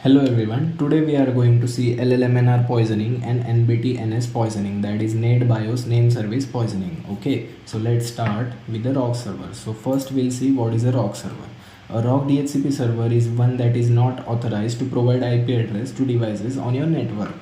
Hello everyone, today we are going to see LLMNR poisoning and NBTNS poisoning, that is Net BIOS name service poisoning. Okay, so let's start with the ROC server. So first we'll see what is a ROC server. A ROC DHCP server is one that is not authorized to provide IP address to devices on your network.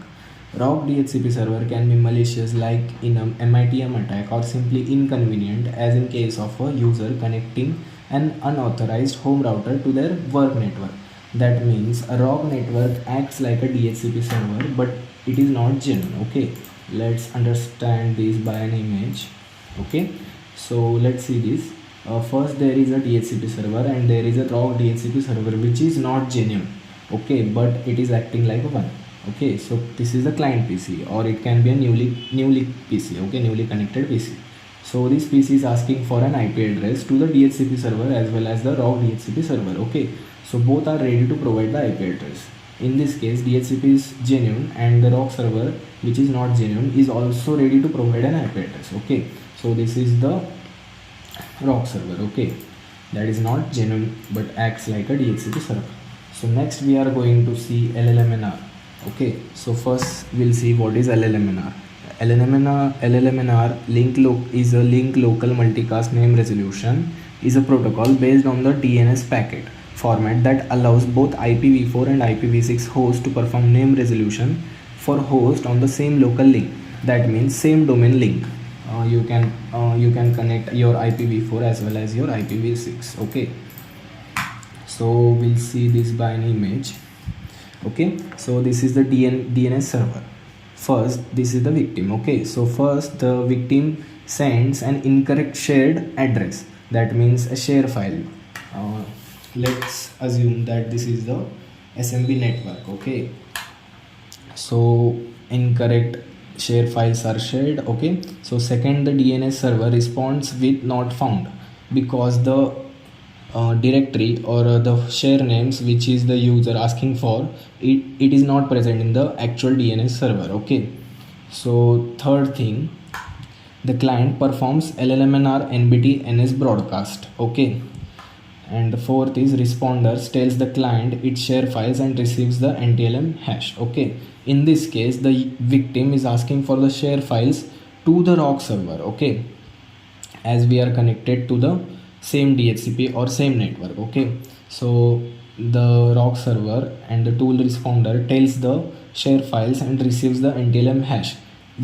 ROC DHCP server can be malicious like in a MITM attack or simply inconvenient as in case of a user connecting an unauthorized home router to their work network. That means a ROC network acts like a DHCP server, but it is not genuine. Okay, let's understand this by an image. Okay, so let's see this. First there is a DHCP server and there is a ROC DHCP server which is not genuine. Okay, but it is acting like one. Okay, so this is the client PC or it can be a newly PC. Okay, newly connected PC. So this PC is asking for an IP address to the DHCP server as well as the ROC DHCP server. Okay, so both are ready to provide the IP address. In this case, DHCP is genuine and the ROC server, which is not genuine, is also ready to provide an IP address. Okay, so this is the ROC server. Okay, that is not genuine but acts like a DHCP server. So next we are going to see LLMNR. Okay, so first we'll see what is LLMNR. LLMNR is a link local multicast name resolution is a protocol based on the DNS packet format that allows both IPv4 and IPv6 hosts to perform name resolution for host on the same local link. That means same domain link. You can connect your IPv4 as well as your IPv6. Okay, so we'll see this by an image. Okay, so this is the DNS server. First, this is the victim. Okay, so first the victim sends an incorrect shared address, that means a share file. Let's assume that this is the SMB network. Okay, so incorrect share files are shared. Okay, so second, the DNS server responds with not found because the directory or the share names which is the user asking for, it is not present in the actual DNS server. Okay, so third thing, the client performs LLMNR NBT NS broadcast. Okay, and the fourth is responder tells the client its share files and receives the NTLM hash. Okay, in this case the victim is asking for the share files to the ROC server. Okay, as we are connected to the same DHCP or same network. Okay, so the ROC server and the tool responder tells the share files and receives the NTLM hash,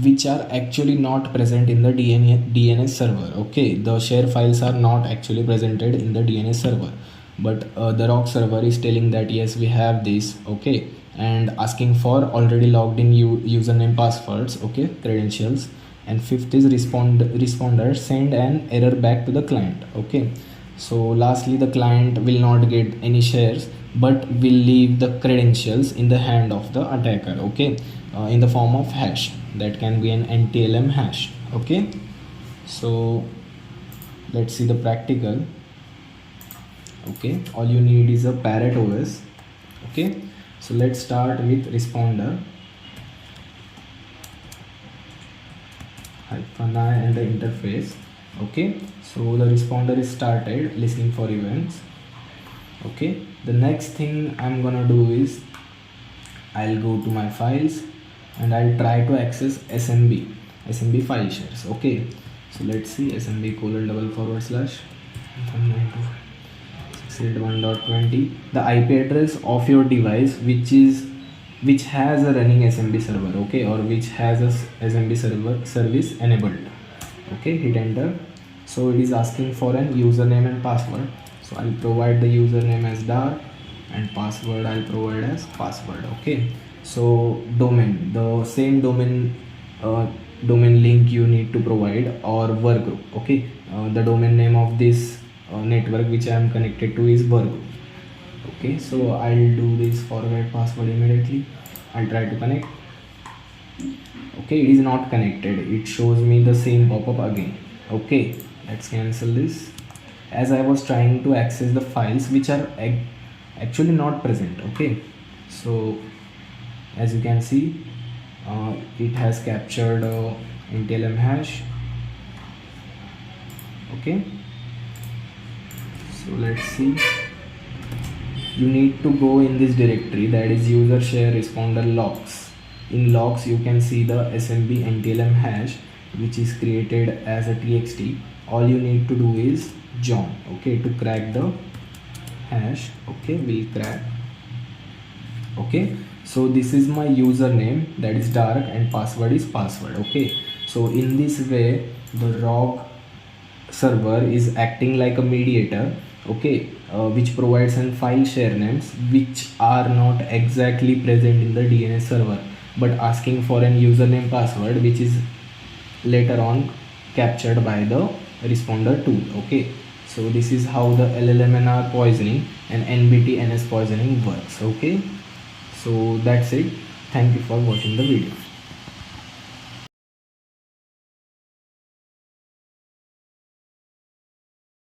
which are actually not present in the DNS server. Okay, the share files are not actually presented in the DNS server, but the ROC server is telling that yes, we have this. Okay, and asking for already logged in username, passwords, okay, credentials. And fifth is responder send an error back to the client. Okay, so lastly, the client will not get any shares but will leave the credentials in the hand of the attacker. Okay, in the form of hash, that can be an NTLM hash. Okay, so let's see the practical. Okay, all you need is a Parrot OS. Okay, so let's start with responder -I and the interface. Okay, so the responder is started listening for events. Okay, the next thing I'm gonna do is I'll go to my files and I'll try to access SMB file shares. Okay, so let's see SMB ://192.168.1.20, the IP address of your device which has a running SMB server. Okay, or which has a SMB server service enabled. Okay, hit enter. So it is asking for an username and password, so I'll provide the username as dark and password I'll provide as password. Okay, so domain, the same domain link you need to provide, or work group. Okay, the domain name of this network which I am connected to is work group. Okay, so I'll do this forward password immediately. I'll try to connect. Okay, it is not connected, it shows me the same pop-up again. Okay, let's cancel this, as I was trying to access the files which are actually not present. Okay, so as you can see, it has captured NTLM hash. Okay, so let's see. you need to go in this directory, that is user share responder logs. In logs you can see the smb ntlm hash which is created as a txt. All you need to do is join, okay, to crack the hash. Okay, we'll crack. Okay, so this is my username, that is dark, and password is password. Okay, so in this way the ROG server is acting like a mediator, okay, which provides an file share names which are not exactly present in the DNS server, but asking for an username password which is later on captured by the responder tool. Okay, so this is how the LLMNR poisoning and NBT NS poisoning works. Okay, so that's it. Thank you for watching the video.